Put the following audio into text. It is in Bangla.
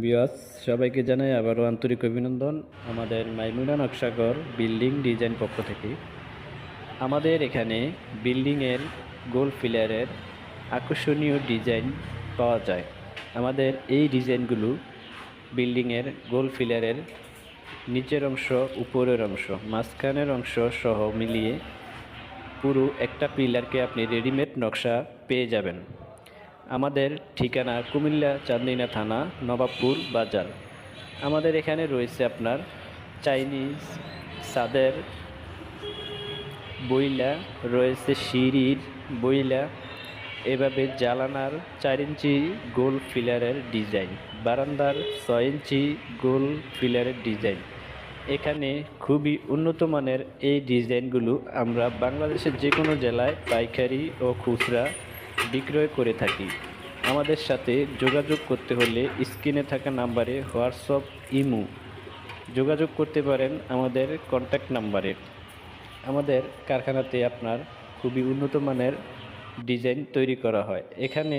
ভিউয়ার্স, সবাইকে জানাই আবারও আন্তরিক অভিনন্দন আমাদের মাইমুনা নকশাঘর বিল্ডিং ডিজাইন পক্ষ থেকে। আমাদের এখানে বিল্ডিংয়ের গোল ফিলারের আকর্ষণীয় ডিজাইন পাওয়া যায়। আমাদের এই ডিজাইনগুলো বিল্ডিংয়ের গোল ফিলারের নিচের অংশ, উপরের অংশ, মাঝখানের অংশ সহ মিলিয়ে পুরো একটা পিলারকে আপনি রেডিমেড নকশা পেয়ে যাবেন। আমাদের ঠিকানা কুমিল্লা চান্দিনা থানা, নবাবপুর বাজার। আমাদের এখানে রয়েছে আপনার চাইনিজ ছাদের বইলা, রয়েছে সিঁড়ির বইলা, এভাবে জালানার 4 ইঞ্চি গোল ফিলারের ডিজাইন, বারান্দার 6 ইঞ্চি গোল ফিলারের ডিজাইন। এখানে খুবই উন্নত মানের এই ডিজাইনগুলো আমরা বাংলাদেশের যে কোনো জেলায় পাইকারি ও খুচরা বিক্রয় করে থাকি। আমাদের সাথে যোগাযোগ করতে হলে স্ক্রিনে থাকা নাম্বারে হোয়াটসঅ্যাপ, ইমো যোগাযোগ করতে পারেন আমাদের কন্ট্যাক্ট নাম্বারে। আমাদের কারখানাতে আপনার খুবই উন্নত মানের ডিজাইন তৈরি করা হয়। এখানে